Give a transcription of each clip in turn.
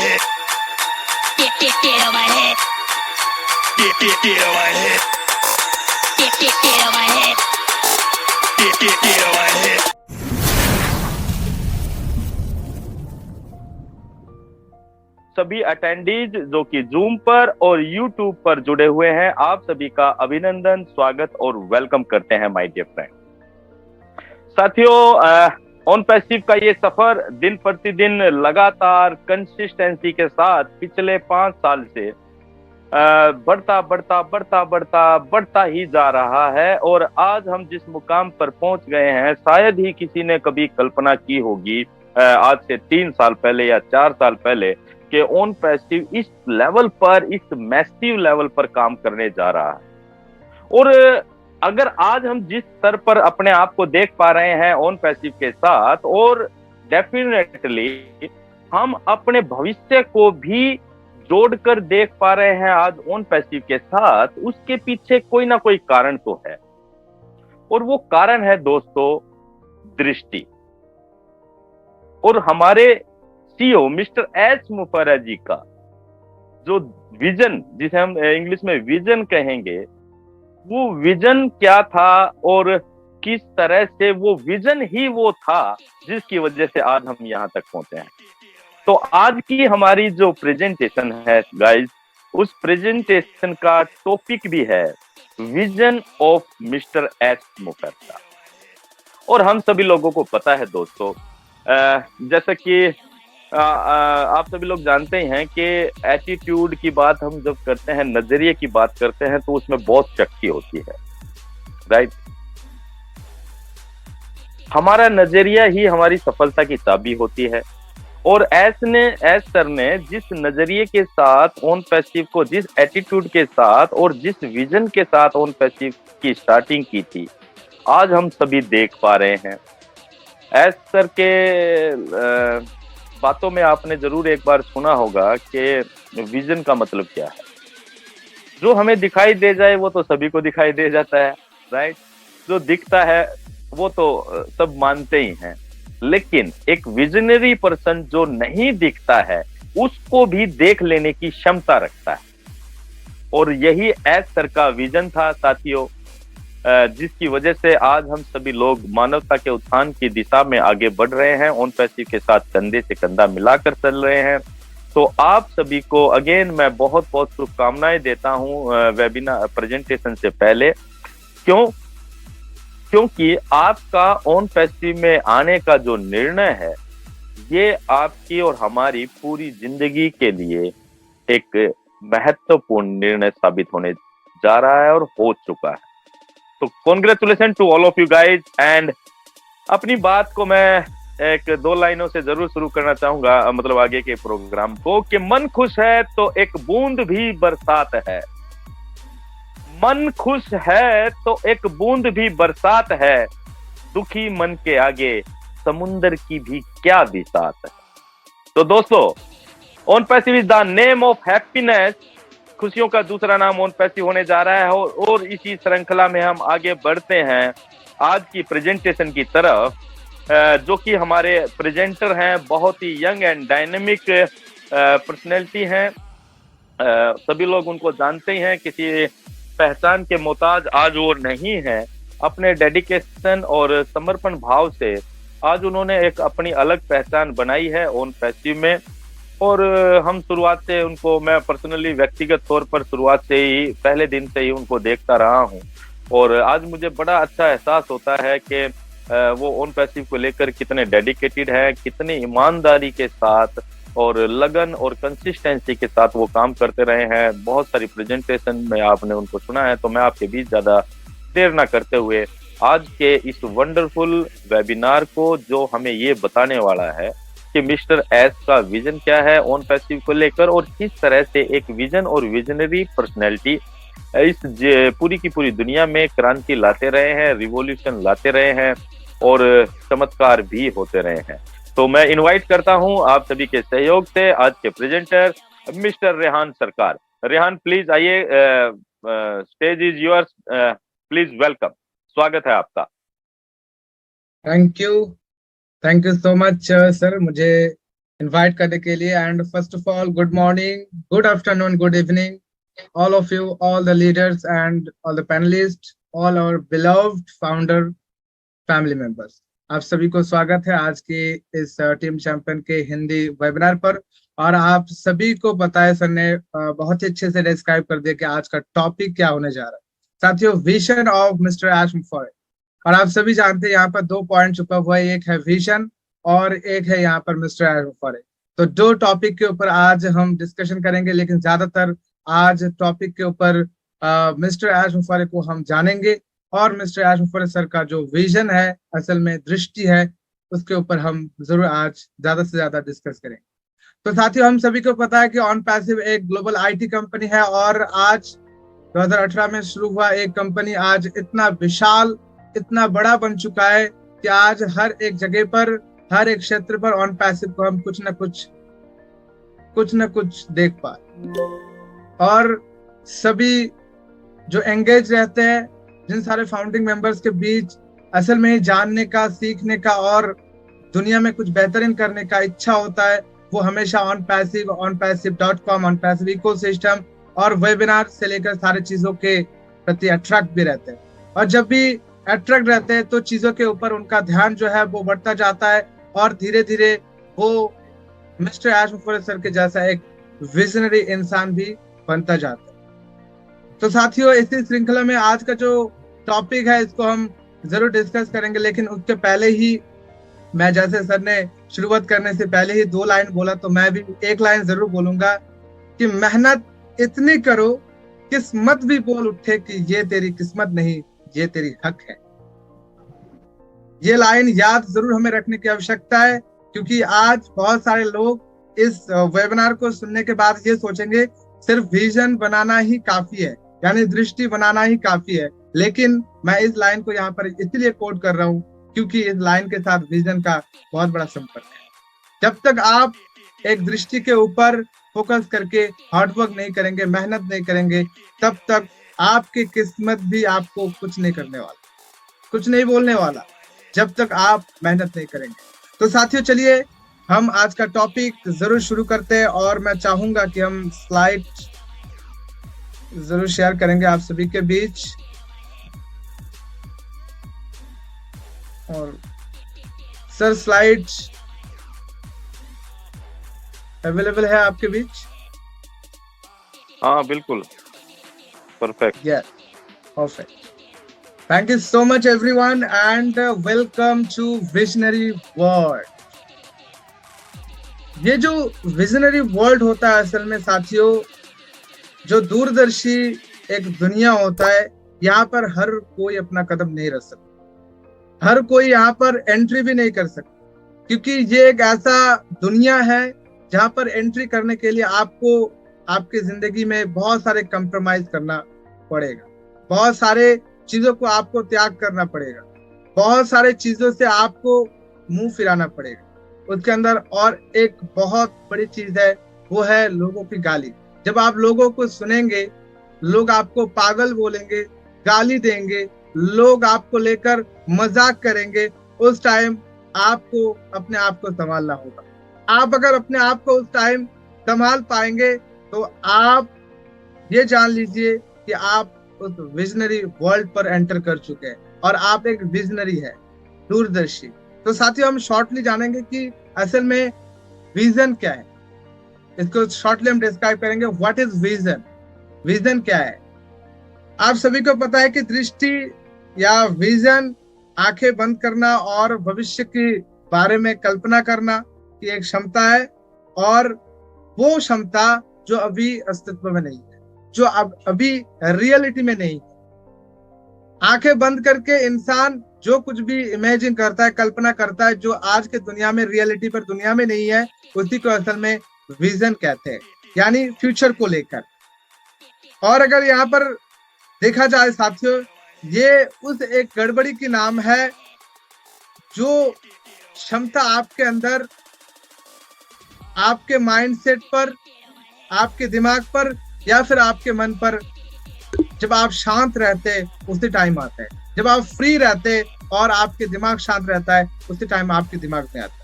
head. Get on my head. Get on my head. Get on my head. Get on my head. सभी attendees जो कि zoom पर और YouTube पर जुड़े हुए हैं, आप सभी का अभिनंदन, स्वागत और वेलकम करते हैं माय डियर फ्रेंड। साथियों, ऑन पैसिव का ये सफर दिन प्रतिदिन लगातार कंसिस्टेंसी के साथ पिछले 5 साल से बढ़ता ही जा रहा है। और आज हम जिस मुकाम पर पहुंच गए हैं, शायद ही किसी ने कभी कल्पना की होगी आज से 3 साल पहले या 4 साल पहले कि ऑन पैसिव इस लेवल पर, इस मैसिव लेवल पर काम करने जा रहा है। और अगर आज हम जिस स्तर पर अपने आप को देख पा रहे हैं ऑन पैसिव के साथ, और डेफिनेटली हम अपने भविष्य को भी जोड़कर देख पा रहे हैं आज ऑन पैसिव के साथ, उसके पीछे कोई ना कोई कारण तो है। और वो कारण है दोस्तों दृष्टि। और हमारे सीईओ मिस्टर एच मुफर्रर जी का जो विजन, जिसे हम इंग्लिश में विजन कहेंगे, वो विजन क्या था और किस तरह से वो विजन ही वो था जिसकी वजह से आज हम यहाँ तक पहुंचे हैं। तो आज की हमारी जो प्रेजेंटेशन है गाइस, उस प्रेजेंटेशन का टॉपिक भी है विजन ऑफ मिस्टर एच मुफर्रर। और हम सभी लोगों को पता है दोस्तों, जैसा कि आप सभी लोग जानते हैं कि एटीट्यूड की बात हम जब करते हैं, नजरिए की बात करते हैं, तो उसमें बहुत शक्ति होती है, राइट। हमारा नजरिया ही हमारी सफलता की चाबी होती है। और एस सर ने जिस नजरिए के साथ ऑन पैसिव को, जिस एटीट्यूड के साथ और जिस विजन के साथ ऑन पैसिव की स्टार्टिंग की थी, आज हम सभी देख पा रहे हैं। एस सर के बातों में आपने जरूर एक बार सुना होगा कि विजन का मतलब क्या है। जो हमें दिखाई दे जाए वो तो सभी को दिखाई दे जाता है, राइट। जो दिखता है वो तो सब मानते ही हैं, लेकिन एक विजनरी पर्सन जो नहीं दिखता है उसको भी देख लेने की क्षमता रखता है। और यही एस सर का विजन था साथियों, जिसकी वजह से आज हम सभी लोग मानवता के उत्थान की दिशा में आगे बढ़ रहे हैं, ऑन पैसिव के साथ कंधे से कंधा मिलाकर चल रहे हैं। तो आप सभी को अगेन मैं बहुत बहुत शुभकामनाएं देता हूं वेबिनार प्रेजेंटेशन से पहले। क्योंकि आपका ऑन पैसिव में आने का जो निर्णय है, ये आपकी और हमारी पूरी जिंदगी के लिए एक महत्वपूर्ण निर्णय साबित होने जा रहा है और हो चुका है। तो congratulation to all of you guys. And अपनी बात को मैं 1-2 लाइनों से जरूर शुरू करना चाहूंगा, मतलब आगे के प्रोग्राम को, कि मन खुश है तो एक बूंद भी बरसात है। मन खुश है तो एक बूंद भी बरसात है, दुखी मन के आगे समुंदर की भी क्या बिसात है। तो दोस्तों, on passive is the name of happiness. खुशियों का दूसरा नाम ऑन पैसिव होने जा रहा है। और इसी श्रृंखला में हम आगे बढ़ते हैं आज की प्रेजेंटेशन की तरफ, जो कि हमारे प्रेजेंटर हैं, बहुत ही यंग एंड डायनेमिक पर्सनैलिटी हैं। सभी लोग उनको जानते ही हैं, किसी पहचान के मोहताज आज वो नहीं है। अपने डेडिकेशन और समर्पण भाव से आज उन्होंने एक अपनी अलग पहचान बनाई है ऑन पैसिव में। और हम शुरुआत से उनको, मैं पर्सनली व्यक्तिगत तौर पर शुरुआत से ही, पहले दिन से ही उनको देखता रहा हूं। और आज मुझे बड़ा अच्छा एहसास होता है कि वो ऑन पैसिव को लेकर कितने डेडिकेटेड है, कितनी ईमानदारी के साथ और लगन और कंसिस्टेंसी के साथ वो काम करते रहे हैं। बहुत सारी प्रेजेंटेशन में आपने उनको सुना है। तो मैं आपके बीच ज्यादा देर ना करते हुए आज के इस वंडरफुल वेबिनार को, जो हमें ये बताने वाला है कि मिस्टर एस का विजन क्या है ऑन पैसिव को लेकर, और किस तरह से एक विजन और विजनरी पर्सनैलिटी इस पूरी की पूरी दुनिया में क्रांति लाते रहे हैं, रिवॉल्यूशन लाते रहे हैं और चमत्कार भी होते रहे हैं। तो मैं इनवाइट करता हूं आप सभी के सहयोग से आज के प्रेजेंटर मिस्टर रेहान सरकार। रेहान प्लीज आइए, stage is yours, please welcome, स्वागत है आपका। Thank you so much sir, मुझे इनवाइट करने के लिए। And first of all good morning, good afternoon, good evening all of you, all the leaders and all the panelists, all our beloved founder family members। आप सभी को स्वागत है आज के इस टीम चैंपियन के हिंदी वेबिनार पर। और आप सभी को पता है, सर ने बहुत ही अच्छे से डिस्क्राइब कर दिया कि आज का टॉपिक क्या होने जा रहा है। साथियों, विजन ऑफ मिस्टर एश मुफर्रे। और आप सभी जानते हैं यहाँ पर 2 पॉइंट छुपा हुआ है, एक है विजन और एक है यहाँ पर मिस्टर एश मुफर्रे। तो 2 टॉपिक के ऊपर आज हम डिस्कशन करेंगे, लेकिन ज्यादातर आज टॉपिक के ऊपर मिस्टर एश मुफर्रे को हम जानेंगे और मिस्टर एश मुफर्रे सर का जो विजन है, असल में दृष्टि है, उसके ऊपर हम जरूर आज ज्यादा से ज्यादा डिस्कस करेंगे। तो साथियों, हम सभी को पता है कि ऑन पैसिव एक ग्लोबल आईटी कंपनी है और आज 2018 में शुरू हुआ एक कंपनी आज इतना विशाल, इतना बड़ा बन चुका है कि आज हर एक जगह पर, हर एक क्षेत्र पर ऑन पैसिव को हम कुछ न कुछ देख पाए। और सभी जो एंगेज रहते हैं, जिन सारे फाउंडिंग मेंबर्स के बीच असल में जानने का, सीखने का और दुनिया में कुछ बेहतरीन करने का इच्छा होता है, वो हमेशा ऑन पैसिव.com, ऑन पैसिव इकोसिस्टम और वेबिनार से लेकर सारे चीजों के प्रति अट्रैक्ट भी रहते हैं। और जब भी अट्रैक्ट रहते हैं तो चीजों के ऊपर उनका ध्यान जो है वो बढ़ता जाता है और धीरे धीरे वो मिस्टर एश मुफर्रे सर के जैसा एक विजनरी इंसान भी बनता जाता है। तो साथियों, इसी श्रृंखला में आज का जो टॉपिक है इसको हम जरूर डिस्कस करेंगे, लेकिन उसके पहले ही मैं, जैसे सर ने शुरुआत करने से पहले ही 2 लाइन बोला, तो मैं भी 1 लाइन जरूर बोलूंगा कि मेहनत इतनी करो किस्मत भी बोल उठे कि ये तेरी किस्मत नहीं, ये तेरी हक है। ये लाइन याद जरूर हमें रखने की आवश्यकता है, क्योंकि आज बहुत सारे लोग इस वेबिनार को सुनने के बाद ये सोचेंगे सिर्फ विजन बनाना ही काफी है, यानी दृष्टि बनाना ही काफी है। लेकिन मैं इस लाइन को यहाँ पर इसलिए कोट कर रहा हूँ क्योंकि इस लाइन के साथ विजन का बहुत बड़ा संपर्क है। जब तक आप एक दृष्टि के ऊपर फोकस करके हार्डवर्क नहीं करेंगे, मेहनत नहीं करेंगे, तब तक आपकी किस्मत भी आपको कुछ नहीं करने वाला, कुछ नहीं बोलने वाला, जब तक आप मेहनत नहीं करेंगे। तो साथियों, चलिए हम आज का टॉपिक जरूर शुरू करते हैं और मैं चाहूंगा कि हम स्लाइड जरूर शेयर करेंगे आप सभी के बीच। और सर, स्लाइड अवेलेबल है आपके बीच? हाँ, बिल्कुल perfect. Yeah, perfect. Thank you so much everyone and welcome to Visionary World। ये जो विजनरी वर्ल्ड होता है, असल में साथियों, जो दूरदर्शी एक दुनिया होता है, यहाँ पर हर कोई अपना कदम नहीं रख सकता, हर कोई यहाँ पर एंट्री भी नहीं कर सकता, क्योंकि ये एक ऐसा दुनिया है जहाँ पर एंट्री करने के लिए आपको आपकी जिंदगी में बहुत सारे कंप्रोमाइज करना पड़ेगा, बहुत सारे चीजों को आपको त्याग करना पड़ेगा, बहुत सारे चीजों से आपको मुंह फिराना पड़ेगा। उसके अंदर और एक बहुत बड़ी चीज है, वो है लोगों की गाली। जब आप लोगों को सुनेंगे, लोग आपको पागल बोलेंगे, गाली देंगे, लोग आपको लेकर मजाक करेंगे, उस टाइम आपको अपने आप को संभालना होगा। आप अगर अपने आप को उस टाइम संभाल पाएंगे तो आप ये जान लीजिए कि आप उस विजनरी वर्ल्ड पर एंटर कर चुके हैं और आप एक विजनरी है, दूरदर्शी। तो साथियों, हम शॉर्टली जानेंगे कि असल में विजन क्या है। इसको शॉर्टली हम डिस्क्राइब करेंगे, व्हाट इज विजन। विजन क्या है? आप सभी को पता है कि दृष्टि या विजन आंखें बंद करना और भविष्य के बारे में कल्पना करना की एक क्षमता है, और वो क्षमता जो अभी अस्तित्व में नहीं है, जो अभी रियलिटी में नहीं है। आंखें बंद करके इंसान जो कुछ भी इमेजिन करता है, कल्पना करता है, जो आज के दुनिया में, रियलिटी पर दुनिया में नहीं है, उसी को असल में विजन कहते हैं, यानी फ्यूचर को लेकर। और अगर यहाँ पर देखा जाए साथियों, ये उस एक गड़बड़ी की नाम है जो क्षमता आपके अंदर, आपके माइंडसेट पर, आपके दिमाग पर या फिर आपके मन पर, जब आप शांत रहते उसी टाइम आता है। जब आप फ्री रहते और आपके दिमाग शांत रहता है, उसी टाइम आपके दिमाग में आता है।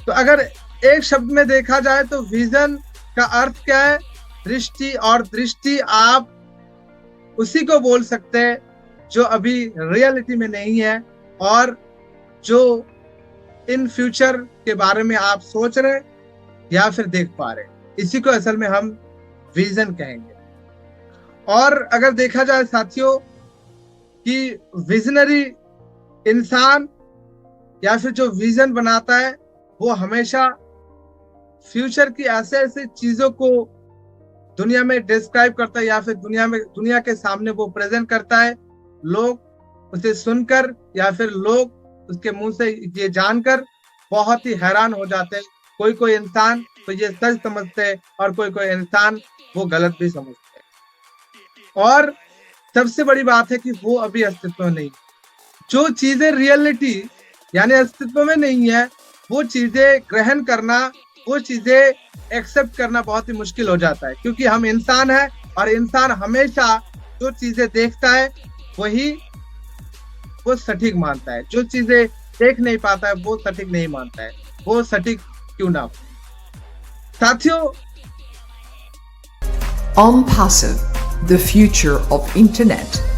तो अगर एक शब्द में देखा जाए तो विजन का अर्थ क्या है? दृष्टि, और दृष्टि आप उसी को बोल सकते हैं जो अभी रियलिटी में नहीं है और जो इन फ्यूचर के बारे में आप सोच रहे या फिर देख पा रहे, इसी को असल में हम विजन कहेंगे। और अगर देखा जाए साथियों कि विजनरी इंसान या फिर जो विजन बनाता है वो हमेशा फ्यूचर की ऐसे ऐसे चीजों को दुनिया में डिस्क्राइब करता है या फिर दुनिया के सामने वो प्रेजेंट करता है। लोग उसे सुनकर या फिर लोग उसके मुंह से ये जानकर बहुत ही हैरान हो जाते हैं। कोई कोई इंसान तो ये सच समझते हैं और कोई कोई इंसान वो गलत भी समझते हैं। और सबसे बड़ी बात है कि वो अभी अस्तित्व में नहीं। जो चीजें रियलिटी यानी अस्तित्व में नहीं है, वो चीजें ग्रहण करना, वो चीजें एक्सेप्ट करना बहुत ही मुश्किल हो जाता है, क्योंकि हम इंसान हैं और इंसान हमेशा जो चीजें देखता है वही वो सटीक मानता है। जो चीजें देख नहीं पाता है वो सटीक नहीं मानता है, वो सटीक क्यों ना हो। साथियों, OnPassive, the future of internet.